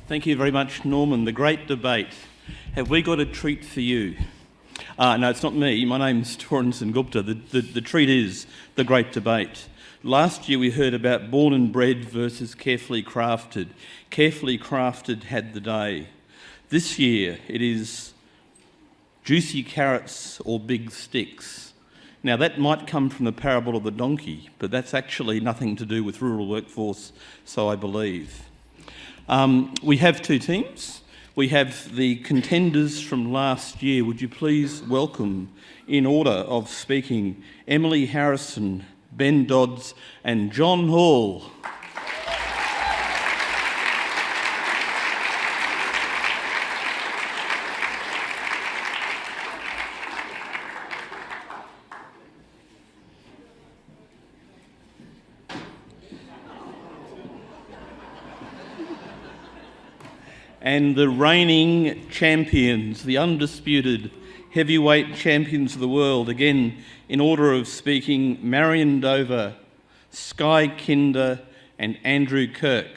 Thank you very much, Norman. The great debate. Have we got a treat for you? No, it's not me. My name's Torrenson Gupta. The treat is the great debate. Last year we heard about born and bred versus carefully crafted. Carefully crafted had the day. This year it is juicy carrots or big sticks. Now that might come from the parable of the donkey, but that's actually nothing to do with rural workforce, so I believe. We have two teams. We have the contenders from last year. Would you please welcome, in order of speaking, Emily Harrison, Ben Dodds and John Hall. And the reigning champions, the undisputed heavyweight champions of the world, again, in order of speaking, Marian Dover, Skye Kinder and Andrew Kirke.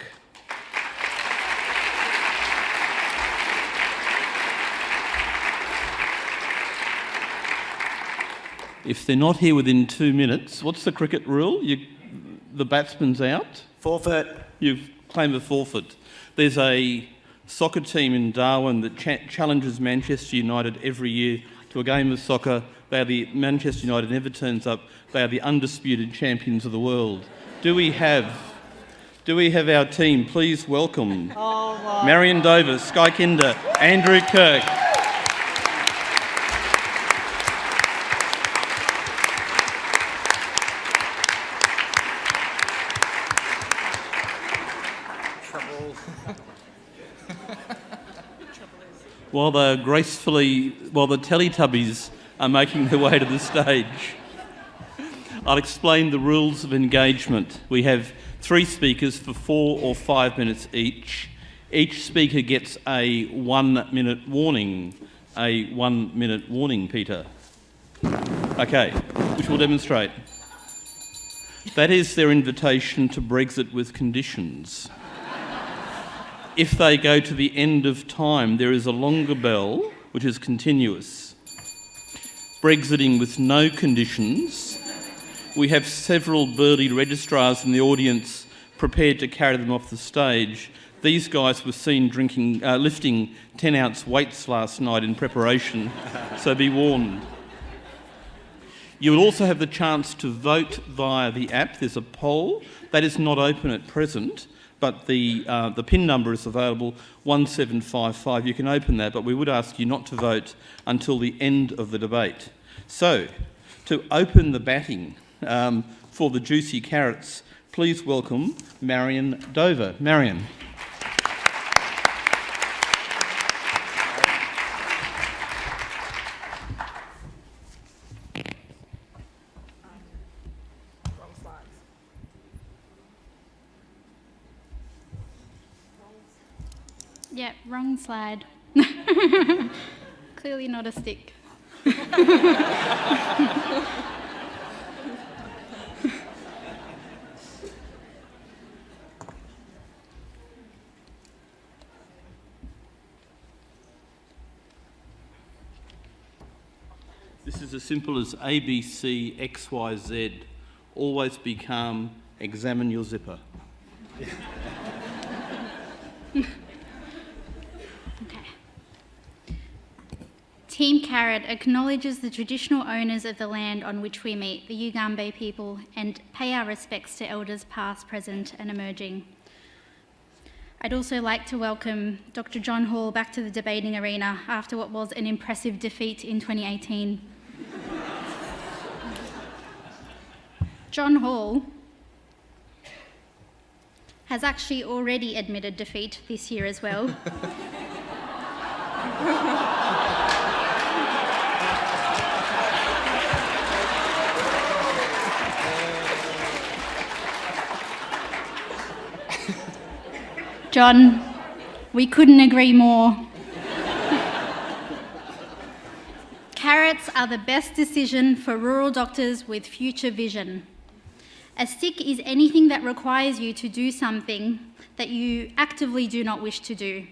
If they're not here within 2 minutes, what's the cricket rule? The batsman's out? Forfeit. You've claimed a forfeit. There's a soccer team in Darwin that challenges Manchester United every year to a game of soccer. Manchester United never turns up. They are the undisputed champions of the world. Do we have our team? Please welcome Marian Dover, Skye Kinder, Andrew Kirke. While the Teletubbies are making their way to the stage, I'll explain the rules of engagement. We have 3 speakers for 4 or 5 minutes each. Each speaker gets a 1-minute warning. A 1-minute warning, Peter. Okay, which we'll demonstrate. That is their invitation to Brexit with conditions. If they go to the end of time, there is a longer bell, which is continuous. Brexiting with no conditions. We have several burly registrars in the audience prepared to carry them off the stage. These guys were seen lifting 10-ounce weights last night in preparation, so be warned. You will also have the chance to vote via the app. There's a poll. That is not open at present, but the PIN number is available, 1755. You can open that, but we would ask you not to vote until the end of the debate. So, to open the batting for the juicy carrots, please welcome Marian Dover. Marian. Yeah, wrong slide. Clearly not a stick. This is as simple as ABC, XYZ. Always be calm, examine your zipper. Team Carrot acknowledges the traditional owners of the land on which we meet, the Yugambeh people, and pay our respects to elders past, present and emerging. I'd also like to welcome Dr. John Hall back to the debating arena after what was an impressive defeat in 2018. John Hall has actually already admitted defeat this year as well. John, we couldn't agree more. Carrots are the best decision for rural doctors with future vision. A stick is anything that requires you to do something that you actively do not wish to do.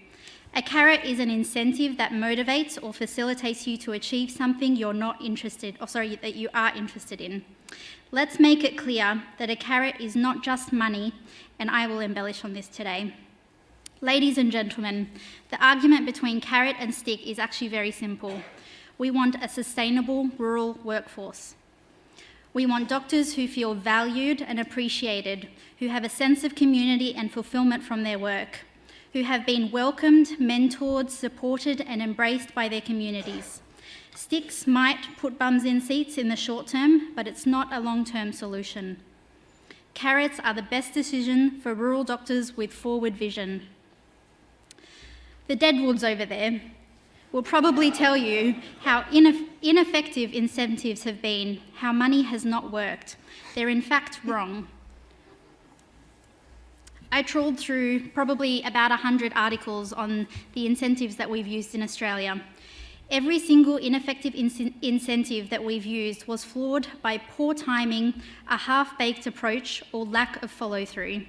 A carrot is an incentive that motivates or facilitates you to achieve something that you are interested in. Let's make it clear that a carrot is not just money, and I will embellish on this today. Ladies and gentlemen, the argument between carrot and stick is actually very simple. We want a sustainable rural workforce. We want doctors who feel valued and appreciated, who have a sense of community and fulfilment from their work, who have been welcomed, mentored, supported and embraced by their communities. Sticks might put bums in seats in the short term, but it's not a long-term solution. Carrots are the best decision for rural doctors with forward vision. The deadwoods over there will probably tell you how ineffective incentives have been, how money has not worked. They're in fact wrong. I trawled through probably about 100 articles on the incentives that we've used in Australia. Every single ineffective incentive that we've used was flawed by poor timing, a half-baked approach, or lack of follow-through.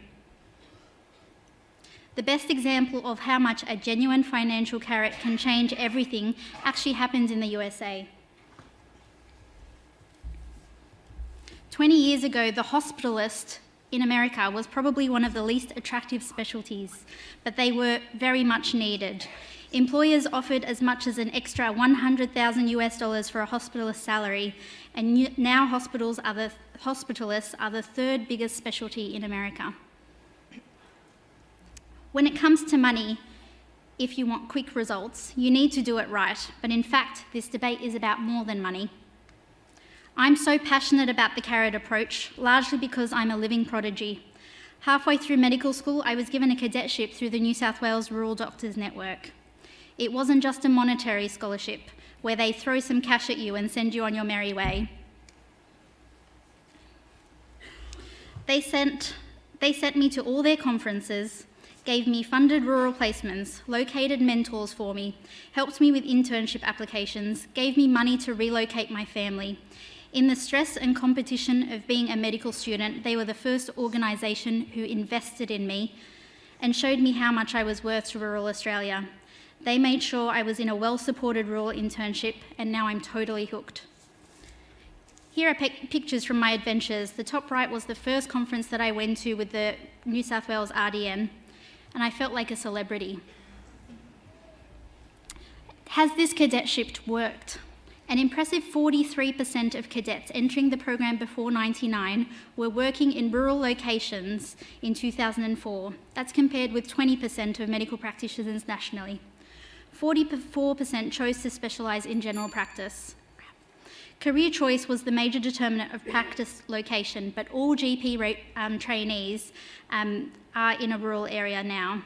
The best example of how much a genuine financial carrot can change everything actually happened in the USA. 20 years ago, the hospitalist in America was probably one of the least attractive specialties, but they were very much needed. Employers offered as much as an extra $100,000 for a hospitalist salary, and now hospitalists are the third biggest specialty in America. When it comes to money, if you want quick results, you need to do it right, but in fact, this debate is about more than money. I'm so passionate about the carrot approach, largely because I'm a living prodigy. Halfway through medical school, I was given a cadetship through the New South Wales Rural Doctors Network. It wasn't just a monetary scholarship, where they throw some cash at you and send you on your merry way. They sent me to all their conferences, gave me funded rural placements, located mentors for me, helped me with internship applications, gave me money to relocate my family. In the stress and competition of being a medical student, they were the first organisation who invested in me and showed me how much I was worth to rural Australia. They made sure I was in a well-supported rural internship, and now I'm totally hooked. Here are pictures from my adventures. The top right was the first conference that I went to with the New South Wales RDN, and I felt like a celebrity. Has this cadetship worked? An impressive 43% of cadets entering the program before '99 were working in rural locations in 2004. That's compared with 20% of medical practitioners nationally. 44% chose to specialise in general practice. Career choice was the major determinant of practice location, but all GP trainees are in a rural area now.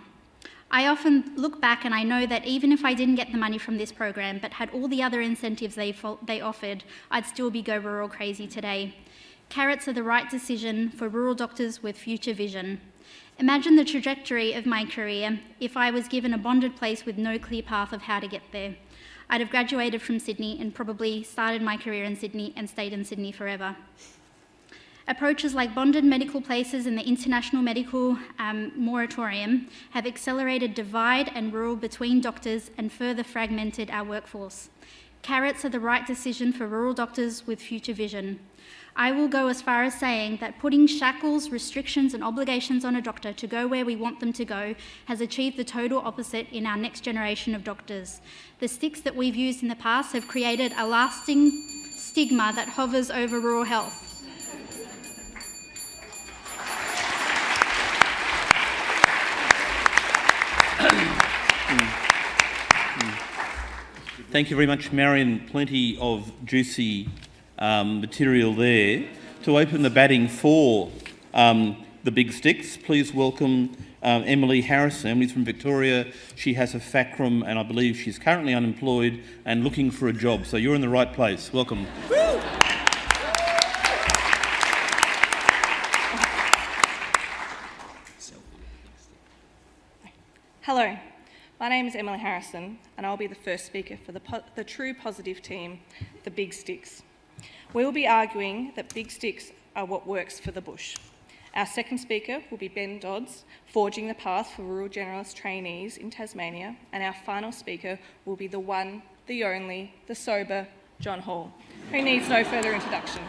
I often look back and I know that even if I didn't get the money from this program, but had all the other incentives they offered, I'd still be go rural crazy today. Carrots are the right decision for rural doctors with future vision. Imagine the trajectory of my career if I was given a bonded place with no clear path of how to get there. I'd have graduated from Sydney and probably started my career in Sydney and stayed in Sydney forever. Approaches like bonded medical places and the International Medical Moratorium have accelerated divide and rule between doctors and further fragmented our workforce. Carrots are the right decision for rural doctors with future vision. I will go as far as saying that putting shackles, restrictions and obligations on a doctor to go where we want them to go has achieved the total opposite in our next generation of doctors. The sticks that we've used in the past have created a lasting stigma that hovers over rural health. Thank you very much, Marian. Plenty of juicy material there. To open the batting for the big sticks, please welcome Emily Harrison. Emily's from Victoria. She has a FACRM and I believe she's currently unemployed and looking for a job. So you're in the right place. Welcome. Hello, my name is Emily Harrison and I'll be the first speaker for the true positive team, the Big Sticks. We will be arguing that big sticks are what works for the bush. Our second speaker will be Ben Dodds, forging the path for rural generalist trainees in Tasmania. And our final speaker will be the one, the only, the sober John Hall, who needs no further introduction.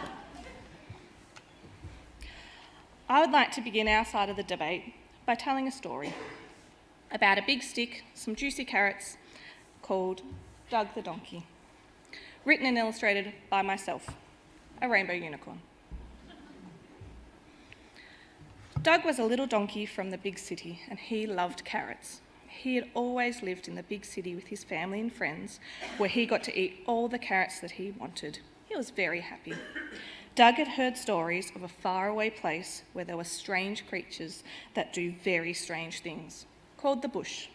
I would like to begin our side of the debate by telling a story about a big stick, some juicy carrots, called Doug the Donkey, written and illustrated by myself, a rainbow unicorn. Doug was a little donkey from the big city, and he loved carrots. He had always lived in the big city with his family and friends, where he got to eat all the carrots that he wanted. He was very happy. Doug had heard stories of a faraway place where there were strange creatures that do very strange things, called the bush.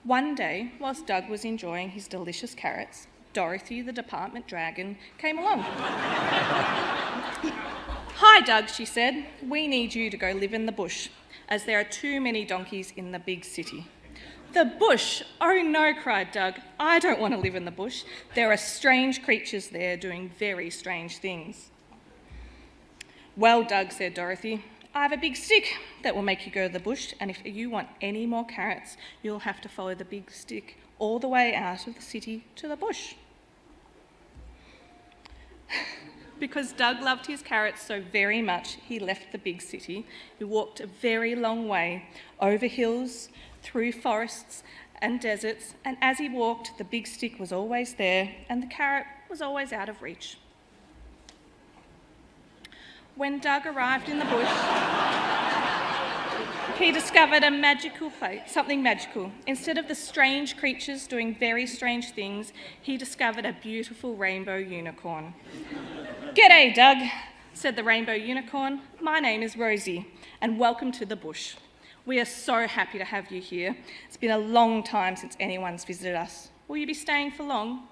One day, whilst Doug was enjoying his delicious carrots, Dorothy, the department dragon, came along. "Hi, Doug," she said. "We need you to go live in the bush, as there are too many donkeys in the big city." "The bush? Oh no," cried Doug. "I don't want to live in the bush. There are strange creatures there doing very strange things." "Well, Doug," said Dorothy, "I have a big stick that will make you go to the bush, and if you want any more carrots, you'll have to follow the big stick all the way out of the city to the bush." Because Doug loved his carrots so very much, he left the big city. He walked a very long way, over hills, through forests and deserts, and as he walked, the big stick was always there, and the carrot was always out of reach. When Doug arrived in the bush, he discovered a magical place, something magical. Instead of the strange creatures doing very strange things, he discovered a beautiful rainbow unicorn. "G'day, Doug," said the rainbow unicorn. "My name is Rosie, and welcome to the bush. We are so happy to have you here. It's been a long time since anyone's visited us. Will you be staying for long?"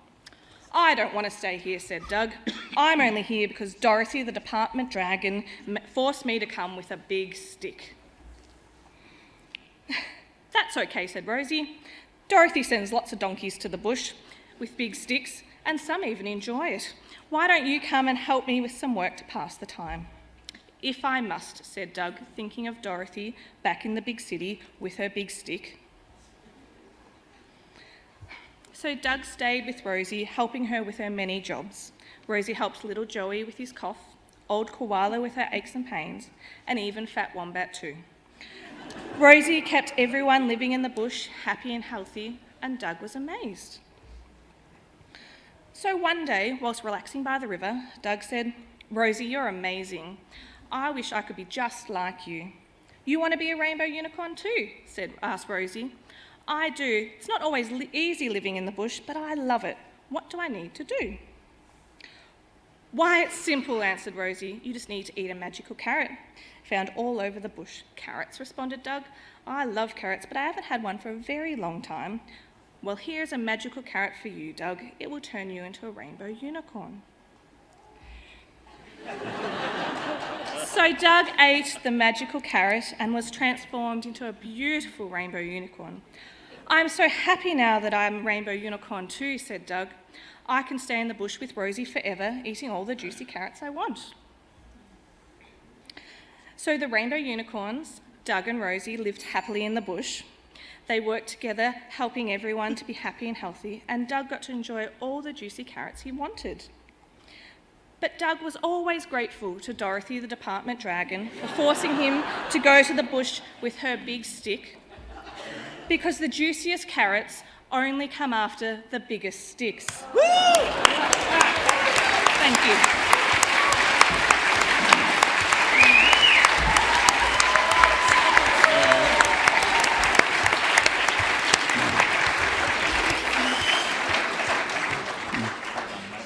"I don't want to stay here," said Doug. "I'm only here because Dorothy, the department dragon, forced me to come with a big stick." "That's okay," said Rosie. "Dorothy sends lots of donkeys to the bush with big sticks, and some even enjoy it. Why don't you come and help me with some work to pass the time?" "If I must," said Doug, thinking of Dorothy back in the big city with her big stick. So Doug stayed with Rosie, helping her with her many jobs. Rosie helped little Joey with his cough, old Koala with her aches and pains, and even Fat Wombat too. Rosie kept everyone living in the bush happy and healthy, and Doug was amazed. So one day, whilst relaxing by the river, Doug said, "Rosie, you're amazing. I wish I could be just like you." "You want to be a rainbow unicorn too?" asked Rosie. "I do. It's not always easy living in the bush, but I love it. What do I need to do?" "Why, it's simple," answered Rosie. "You just need to eat a magical carrot found all over the bush." "Carrots?" responded Doug. "I love carrots, but I haven't had one for a very long time." "Well, here's a magical carrot for you, Doug. It will turn you into a rainbow unicorn." So Doug ate the magical carrot and was transformed into a beautiful rainbow unicorn. "I'm so happy now that I'm a rainbow unicorn too," said Doug. "I can stay in the bush with Rosie forever, eating all the juicy carrots I want." So the rainbow unicorns, Doug and Rosie, lived happily in the bush. They worked together, helping everyone to be happy and healthy, and Doug got to enjoy all the juicy carrots he wanted. But Doug was always grateful to Dorothy, the department dragon, for forcing him to go to the bush with her big stick, because the juiciest carrots only come after the biggest sticks. Woo! Thank you.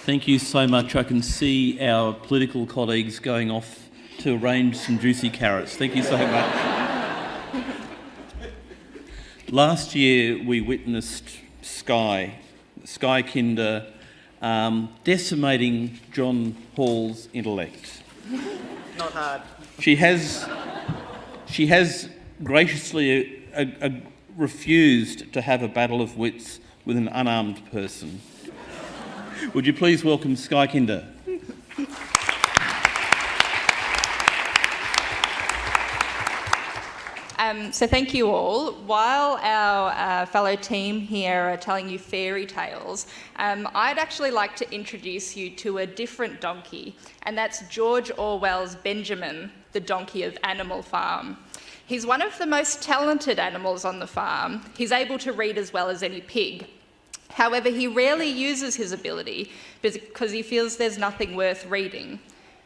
Thank you so much. I can see our political colleagues going off to arrange some juicy carrots. Thank you so much. Last year we witnessed Skye Kinder decimating John Hall's intellect. Not hard. She has graciously refused to have a battle of wits with an unarmed person. Would you please welcome Skye Kinder? So thank you all. While our fellow team here are telling you fairy tales, I'd actually like to introduce you to a different donkey, and that's George Orwell's Benjamin, the donkey of Animal Farm. He's one of the most talented animals on the farm. He's able to read as well as any pig. However, he rarely uses his ability because he feels there's nothing worth reading.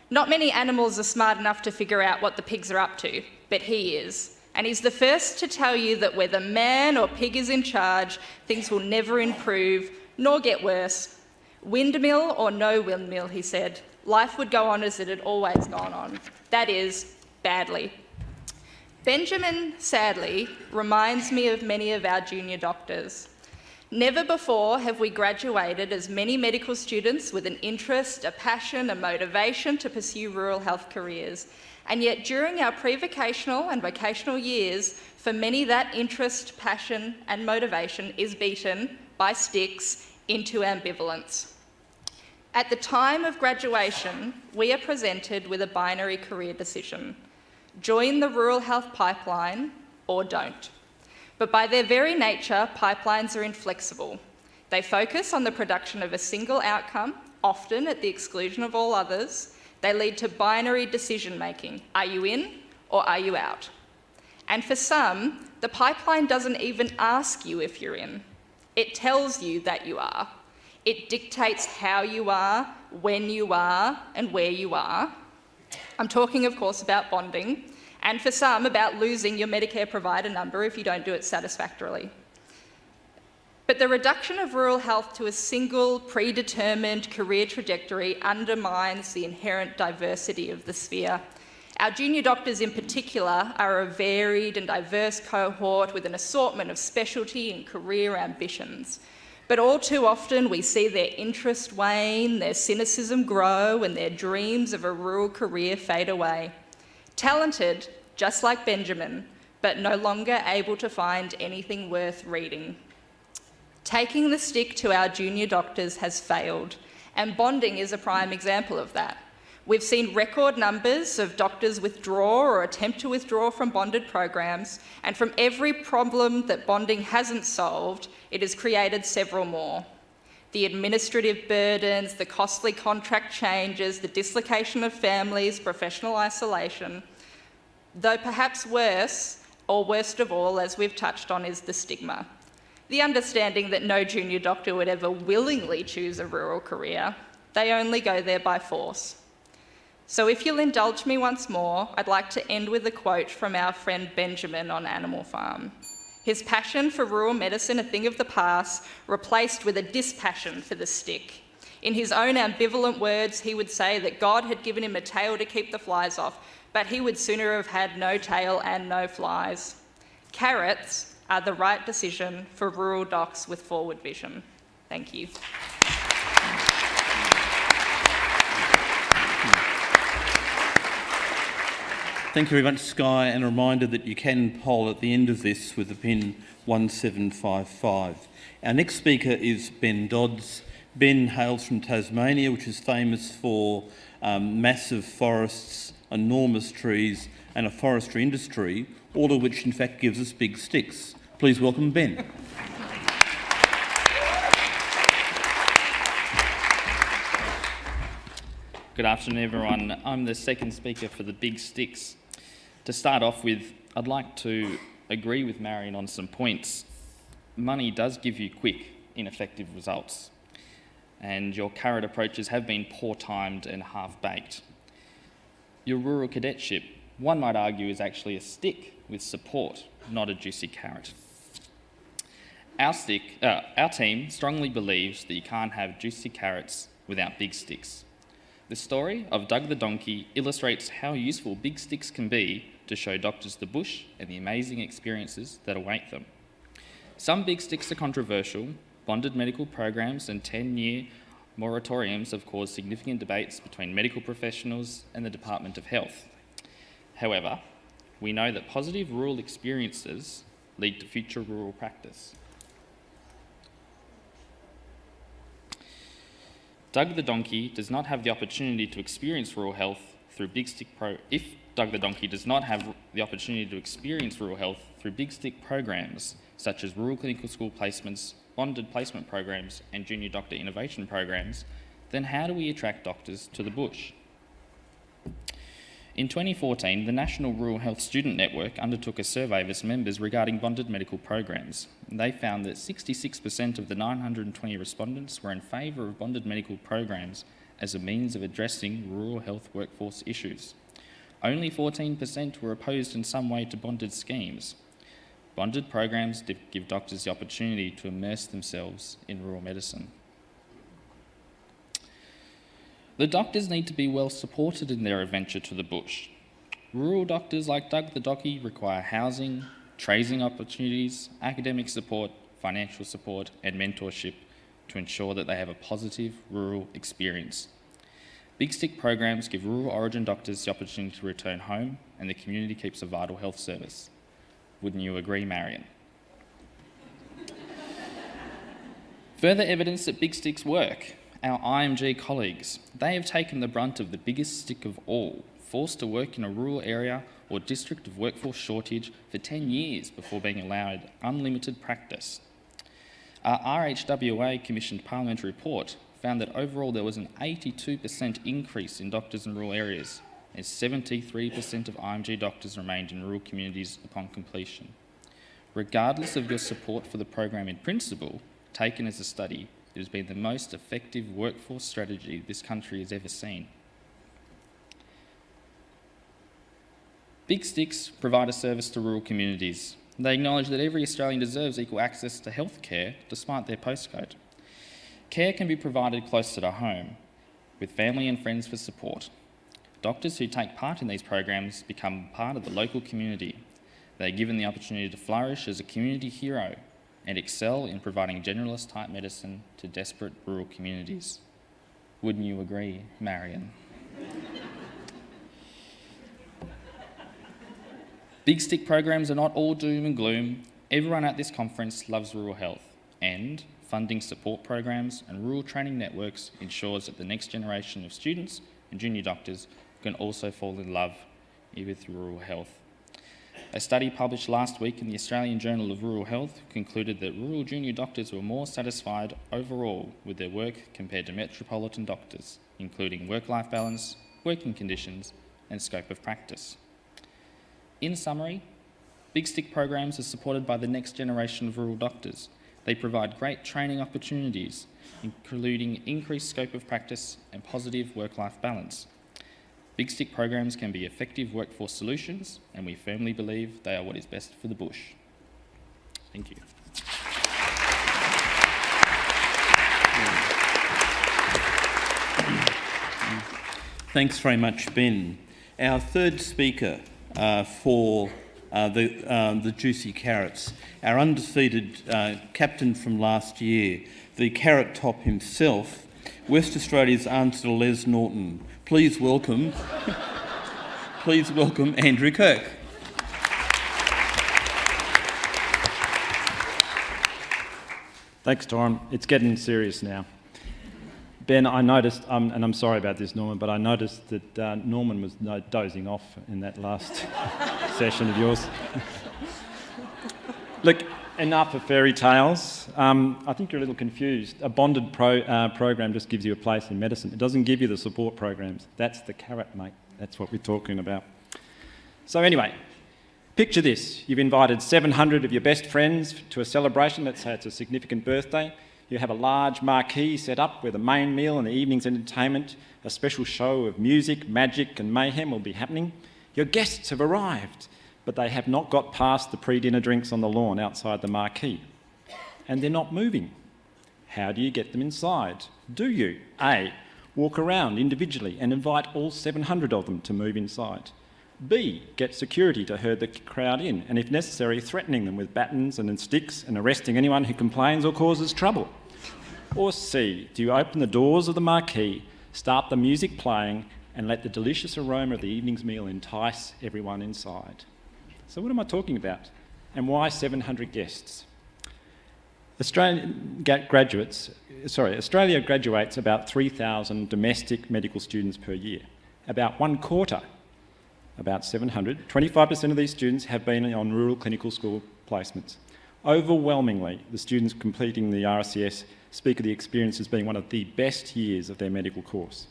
Not many animals are smart enough to figure out what the pigs are up to, but he is. And he's the first to tell you that whether man or pig is in charge, things will never improve, nor get worse. Windmill or no windmill, he said, life would go on as it had always gone on. That is, badly. Benjamin, sadly, reminds me of many of our junior doctors. Never before have we graduated as many medical students with an interest, a passion, a motivation to pursue rural health careers. And yet during our pre-vocational and vocational years, for many that interest, passion and motivation is beaten by sticks into ambivalence. At the time of graduation, we are presented with a binary career decision. Join the rural health pipeline or don't. But by their very nature, pipelines are inflexible. They focus on the production of a single outcome, often at the exclusion of all others. They lead to binary decision-making. Are you in or are you out? And for some, the pipeline doesn't even ask you if you're in. It tells you that you are. It dictates how you are, when you are, and where you are. I'm talking, of course, about bonding, and for some, about losing your Medicare provider number if you don't do it satisfactorily. But the reduction of rural health to a single, predetermined career trajectory undermines the inherent diversity of the sphere. Our junior doctors in particular are a varied and diverse cohort with an assortment of specialty and career ambitions. But all too often we see their interest wane, their cynicism grow, and their dreams of a rural career fade away. Talented, just like Benjamin, but no longer able to find anything worth reading. Taking the stick to our junior doctors has failed, and bonding is a prime example of that. We've seen record numbers of doctors withdraw or attempt to withdraw from bonded programs, and from every problem that bonding hasn't solved, it has created several more. The administrative burdens, the costly contract changes, the dislocation of families, professional isolation. Though perhaps worse, or worst of all, as we've touched on, is the stigma. The understanding that no junior doctor would ever willingly choose a rural career. They only go there by force. So if you'll indulge me once more, I'd like to end with a quote from our friend Benjamin on Animal Farm. His passion for rural medicine, a thing of the past, replaced with a dispassion for the stick. In his own ambivalent words, he would say that God had given him a tail to keep the flies off, but he would sooner have had no tail and no flies. Carrots are the right decision for rural docs with forward vision. Thank you. Thank you very much, Skye, and a reminder that you can poll at the end of this with the pin 1755. Our next speaker is Ben Dodds. Ben hails from Tasmania, which is famous for massive forests, enormous trees, and a forestry industry, all of which in fact gives us big sticks. Please welcome Ben. Good afternoon, everyone. I'm the second speaker for the big sticks. To start off with, I'd like to agree with Marian on some points. Money does give you quick, ineffective results, and your carrot approaches have been poor-timed and half-baked. Your rural cadetship, one might argue, is actually a stick with support, not a juicy carrot. Our team strongly believes that you can't have juicy carrots without big sticks. The story of Doug the donkey illustrates how useful big sticks can be to show doctors the bush and the amazing experiences that await them. Some big sticks are controversial. Bonded medical programs and 10-year moratoriums have caused significant debates between medical professionals and the Department of Health. However, we know that positive rural experiences lead to future rural practice. Doug the donkey does not have the opportunity to experience rural health through big stick if Doug the donkey does not have the opportunity to experience rural health through big stick programs such as rural clinical school placements, bonded placement programs and junior doctor innovation programs, then how do we attract doctors to the bush? In 2014, the National Rural Health Student Network undertook a survey of its members regarding bonded medical programs. They found that 66% of the 920 respondents were in favour of bonded medical programs as a means of addressing rural health workforce issues. Only 14% were opposed in some way to bonded schemes. Bonded programs give doctors the opportunity to immerse themselves in rural medicine. The doctors need to be well supported in their adventure to the bush. Rural doctors like Doug the Docky require housing, tracing opportunities, academic support, financial support and mentorship to ensure that they have a positive rural experience. Big stick programs give rural origin doctors the opportunity to return home and the community keeps a vital health service. Wouldn't you agree, Marian? Further evidence that big sticks work. Our IMG colleagues, they have taken the brunt of the biggest stick of all, forced to work in a rural area or district of workforce shortage for 10 years before being allowed unlimited practice. Our RHWA commissioned parliamentary report found that overall there was an 82% increase in doctors in rural areas, as 73% of IMG doctors remained in rural communities upon completion. Regardless of your support for the program in principle, taken as a study, it has been the most effective workforce strategy this country has ever seen. Big sticks provide a service to rural communities. They acknowledge that every Australian deserves equal access to health care despite their postcode. Care can be provided closer to home, with family and friends for support. Doctors who take part in these programs become part of the local community. They are given the opportunity to flourish as a community hero and excel in providing generalist-type medicine to desperate rural communities. Wouldn't you agree, Marian? Big stick programs are not all doom and gloom. Everyone at this conference loves rural health, and funding support programs and rural training networks ensures that the next generation of students and junior doctors can also fall in love with rural health. A study published last week in the Australian Journal of Rural Health concluded that rural junior doctors were more satisfied overall with their work compared to metropolitan doctors, including work-life balance, working conditions, and scope of practice. In summary, big stick programs are supported by the next generation of rural doctors. They provide great training opportunities, including increased scope of practice and positive work-life balance. Big stick programs can be effective workforce solutions, and we firmly believe they are what is best for the bush. Thank you. Thanks very much, Ben. Our third speaker for the Juicy Carrots, our undefeated captain from last year, the carrot top himself, West Australia's answer to Les Norton. Please welcome Andrew Kirke. Thanks, Torrin. It's getting serious now. Ben, I noticed, and I'm sorry about this, Norman, but I noticed that Norman was dozing off in that last session of yours. Look, enough of fairy tales. I think you're a little confused. A bonded program just gives you a place in medicine. It doesn't give you the support programs. That's the carrot, mate. That's what we're talking about. So anyway, picture this. You've invited 700 of your best friends to a celebration. Let's say it's a significant birthday. You have a large marquee set up where the main meal and the evening's entertainment, a special show of music, magic and mayhem will be happening. Your guests have arrived, but they have not got past the pre-dinner drinks on the lawn outside the marquee. And they're not moving. How do you get them inside? Do you? A, walk around individually and invite all 700 of them to move inside. B, get security to herd the crowd in, and if necessary, threatening them with batons and sticks and arresting anyone who complains or causes trouble. Or C, do you open the doors of the marquee, start the music playing, and let the delicious aroma of the evening's meal entice everyone inside? So what am I talking about? And why 700 guests? Australia graduates about 3,000 domestic medical students per year. About one quarter about 700, 25% of these students have been on rural clinical school placements. Overwhelmingly, the students completing the RCS speak of the experience as being one of the best years of their medical course.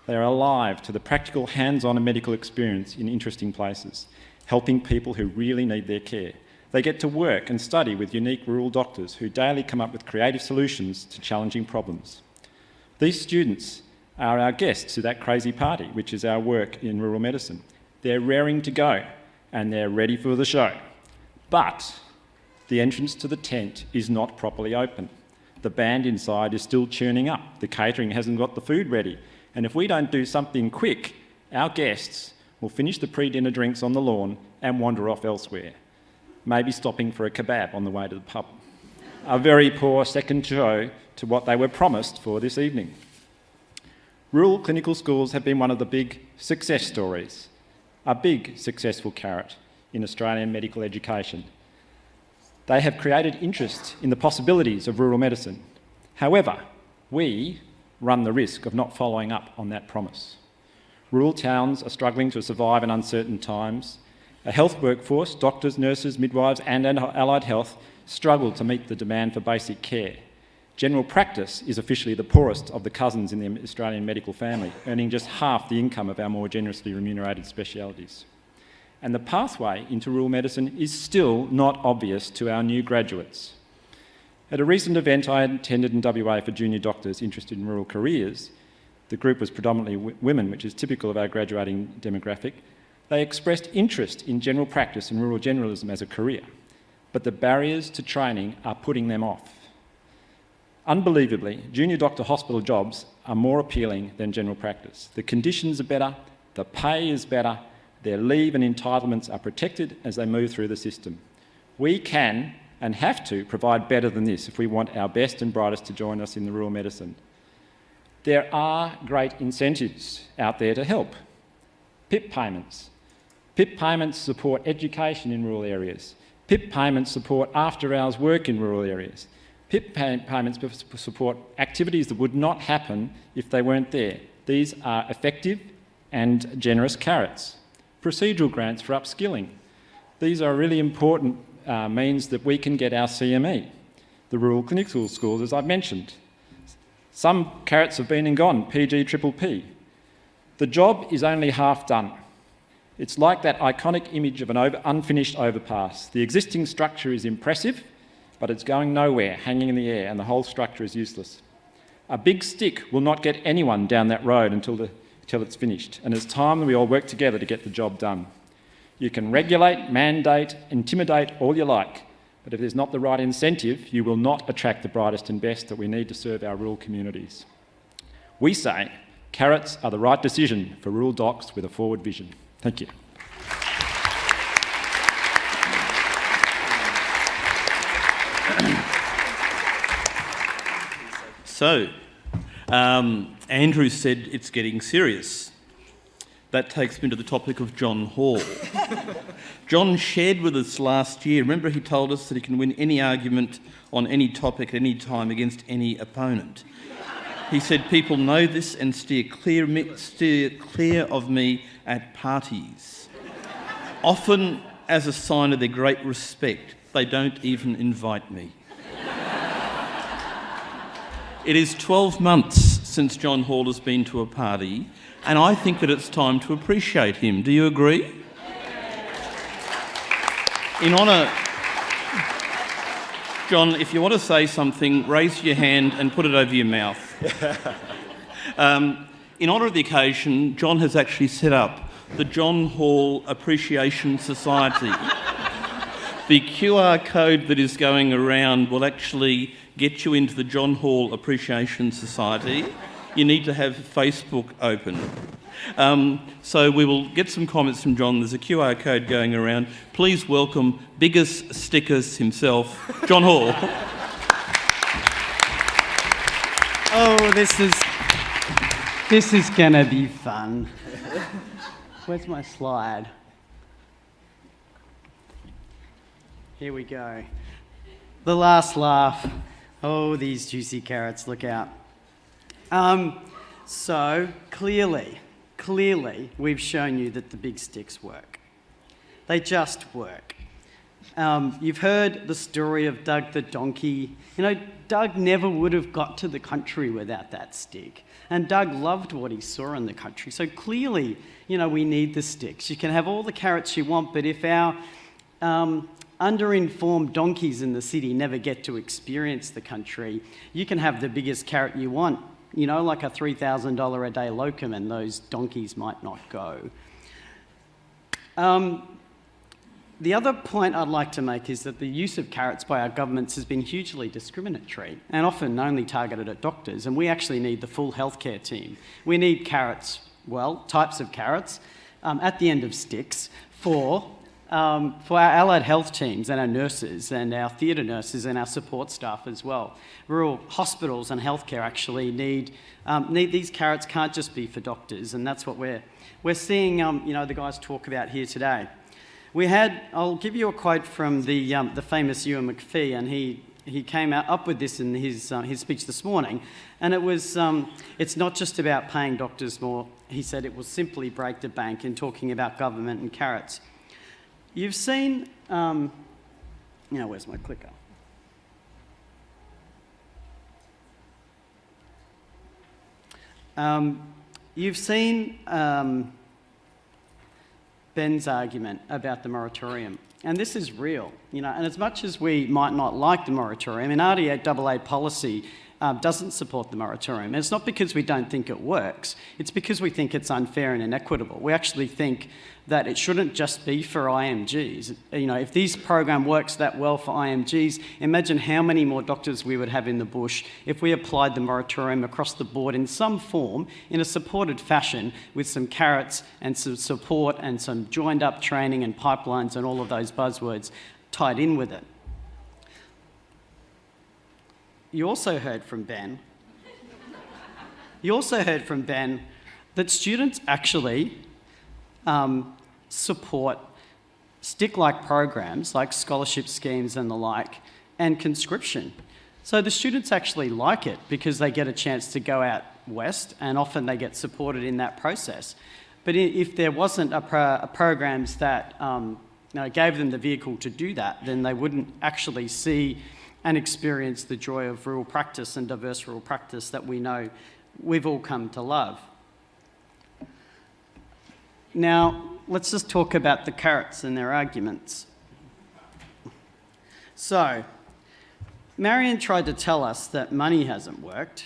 They are alive to the practical, hands-on medical experience in interesting places, helping people who really need their care. They get to work and study with unique rural doctors who daily come up with creative solutions to challenging problems. These students are our guests to that crazy party, which is our work in rural medicine. They're raring to go and they're ready for the show. But the entrance to the tent is not properly open. The band inside is still churning up. The catering hasn't got the food ready. And if we don't do something quick, our guests will finish the pre-dinner drinks on the lawn and wander off elsewhere, maybe stopping for a kebab on the way to the pub. A very poor second show to what they were promised for this evening. Rural clinical schools have been one of the big success stories, a big successful carrot in Australian medical education. They have created interest in the possibilities of rural medicine. However, we run the risk of not following up on that promise. Rural towns are struggling to survive in uncertain times. A health workforce, doctors, nurses, midwives and allied health, struggle to meet the demand for basic care. General practice is officially the poorest of the cousins in the Australian medical family, earning just half the income of our more generously remunerated specialities. And the pathway into rural medicine is still not obvious to our new graduates. At a recent event I attended in WA for junior doctors interested in rural careers, the group was predominantly women, which is typical of our graduating demographic. They expressed interest in general practice and rural generalism as a career, but the barriers to training are putting them off. Unbelievably, junior doctor hospital jobs are more appealing than general practice. The conditions are better, the pay is better, their leave and entitlements are protected as they move through the system. We can and have to provide better than this if we want our best and brightest to join us in the rural medicine. There are great incentives out there to help. PIP payments. PIP payments support education in rural areas. PIP payments support after-hours work in rural areas. PIP payments support activities that would not happen if they weren't there. These are effective and generous carrots. Procedural grants for upskilling. These are really important means that we can get our CME. The rural clinical schools, as I've mentioned. Some carrots have been and gone, PGPPP. The job is only half done. It's like that iconic image of an unfinished overpass. The existing structure is impressive, but it's going nowhere, hanging in the air, and the whole structure is useless. A big stick will not get anyone down that road until it's finished, and it's time that we all work together to get the job done. You can regulate, mandate, intimidate all you like, but if there's not the right incentive, you will not attract the brightest and best that we need to serve our rural communities. We say carrots are the right decision for rural docs with a forward vision. Thank you. So, Andrew said it's getting serious. That takes me to the topic of John Hall. John shared with us last year, remember he told us that he can win any argument on any topic at any time against any opponent. He said people know this and steer clear of me at parties. Often as a sign of their great respect, they don't even invite me. It is 12 months since John Hall has been to a party, and I think that it's time to appreciate him. Do you agree? In honour... John, if you want to say something, raise your hand and put it over your mouth. In honour of the occasion, John has actually set up the John Hall Appreciation Society. The QR code that is going around will actually get you into the John Hall Appreciation Society. You need to have Facebook open. So we will get some comments from John. There's a QR code going around. Please welcome biggest stickers himself, John Hall. Oh, this is gonna be fun. Where's my slide? Here we go. The last laugh. Oh, these juicy carrots, look out. So, clearly, clearly we've shown you that the big sticks work. They just work. You've heard the story of Doug the donkey. You know, Doug never would have got to the country without that stick. And Doug loved what he saw in the country. So clearly, you know, we need the sticks. You can have all the carrots you want, but if our underinformed donkeys in the city never get to experience the country, you can have the biggest carrot you want, you know, like a $3,000 a day locum, and those donkeys might not go. The other point I'd like to make is that the use of carrots by our governments has been hugely discriminatory and often only targeted at doctors, and we actually need the full healthcare team. We need carrots, well, types of carrots, at the end of sticks for our allied health teams and our nurses and our theatre nurses and our support staff as well. Rural hospitals and healthcare actually need these carrots. Can't just be for doctors, and that's what we're seeing you know, the guys talk about here today. I'll give you a quote from the famous Ewan McPhee, and he came up with this in his speech this morning, and it was, it's not just about paying doctors more. He said it will simply break the bank in talking about government and carrots. You've seen, you know, where's my clicker? You've seen Ben's argument about the moratorium, and this is real, you know, and as much as we might not like the moratorium, and RDAA policy doesn't support the moratorium. And it's not because we don't think it works, it's because we think it's unfair and inequitable. We actually think that it shouldn't just be for IMGs. You know, if this program works that well for IMGs, imagine how many more doctors we would have in the bush if we applied the moratorium across the board in some form, in a supported fashion, with some carrots and some support and some joined up training and pipelines and all of those buzzwords tied in with it. You also heard from Ben that students actually support stick-like programs like scholarship schemes and the like, and conscription. So the students actually like it because they get a chance to go out west, and often they get supported in that process. But if there wasn't programs that you know, gave them the vehicle to do that, then they wouldn't actually see and experience the joy of rural practice and diverse rural practice that we know we've all come to love. Now, let's just talk about the carrots and their arguments. So, Marian tried to tell us that money hasn't worked.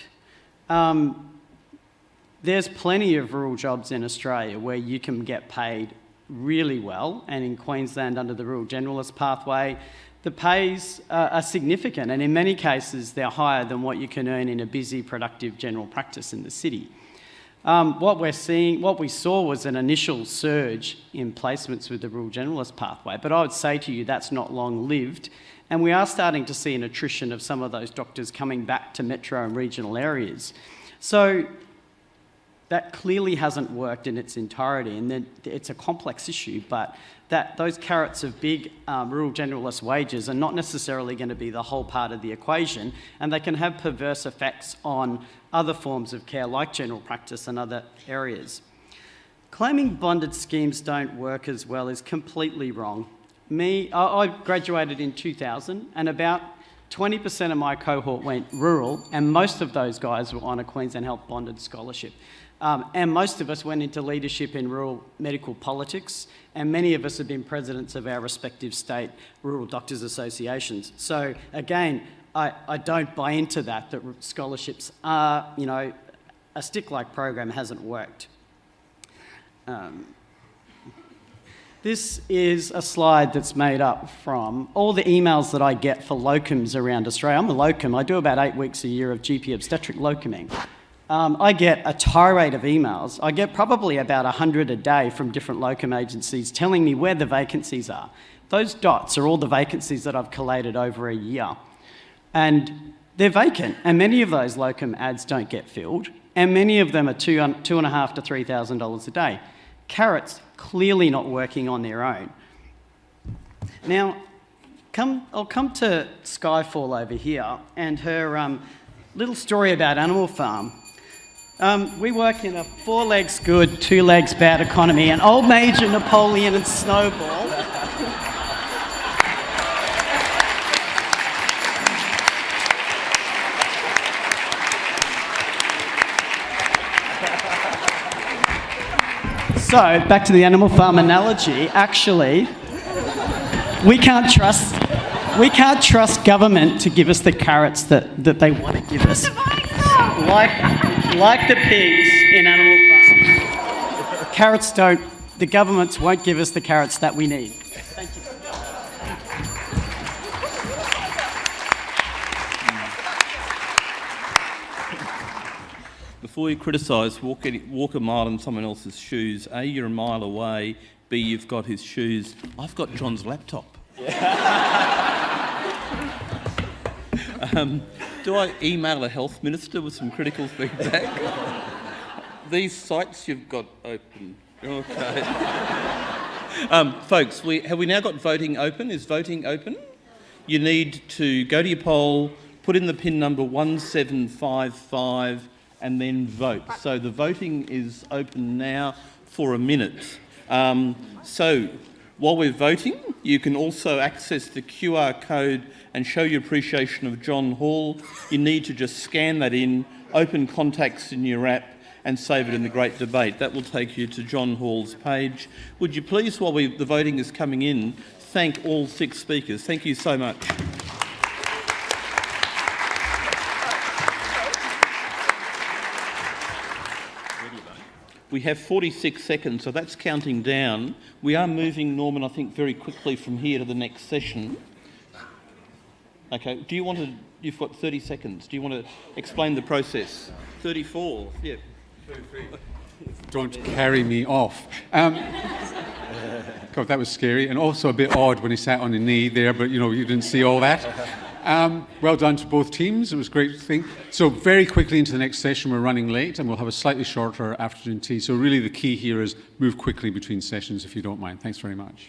There's plenty of rural jobs in Australia where you can get paid really well, and in Queensland under the rural generalist pathway, the pays are significant, and in many cases they're higher than what you can earn in a busy, productive general practice in the city. What we saw was an initial surge in placements with the rural generalist pathway, but I would say to you that's not long-lived, and we are starting to see an attrition of some of those doctors coming back to metro and regional areas. So that clearly hasn't worked in its entirety, and then it's a complex issue, but those carrots of big rural generalist wages are not necessarily going to be the whole part of the equation, and they can have perverse effects on other forms of care like general practice and other areas. Claiming bonded schemes don't work as well is completely wrong. I graduated in 2000, and about 20% of my cohort went rural, and most of those guys were on a Queensland Health bonded scholarship. And most of us went into leadership in rural medical politics, and many of us have been presidents of our respective state rural doctors' associations. So again, I don't buy into that scholarships are, you know, a stick-like program hasn't worked. This is a slide that's made up from all the emails that I get for locums around Australia. I'm a locum. I do about 8 weeks a year of GP obstetric locuming. I get a tirade of emails. I get probably about 100 a day from different locum agencies telling me where the vacancies are. Those dots are all the vacancies that I've collated over a year. And they're vacant, and many of those locum ads don't get filled, and many of them are $2,500 to $3,000 a day. Carrots clearly not working on their own. Now, I'll come to Skyfall over here and her little story about Animal Farm. We work in a 4 legs good, 2 legs bad economy, and old Major Napoleon and Snowball. So, back to the animal farm analogy. Actually, we can't trust government to give us the carrots that they want to give us. Like the pigs in Animal Farm. The governments won't give us the carrots that we need. Thank you. Before you criticise, walk a mile in someone else's shoes. A, you're a mile away. B, you've got his shoes. I've got John's laptop. Do I email a health minister with some critical feedback? These sites you've got open. Okay. Folks, have we now got voting open? Is voting open? You need to go to your poll, put in the PIN number 1755 and then vote. So the voting is open now for a minute. So while we're voting, you can also access the QR code and show your appreciation of John Hall. You need to just scan that in, open contacts in your app and save it in the Great Debate. That will take you to John Hall's page. Would you please, while the voting is coming in, thank all 6 speakers. Thank you so much. We have 46 seconds, so that's counting down. We are moving, Norman, I think, very quickly from here to the next session. Okay, you've got 30 seconds. Do you want to explain the process? 34, yeah. Don't carry me off. God, that was scary, and also a bit odd when he sat on a knee there, but you didn't see all that. Well done to both teams. It was a great thing. So very quickly into the next session, we're running late, and we'll have a slightly shorter afternoon tea. So really the key here is move quickly between sessions, if you don't mind. Thanks very much.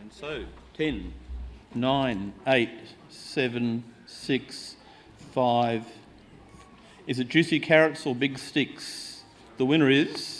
And so, 10, 9, 8, 7, 6, 5. Is it juicy carrots or big sticks? The winner is...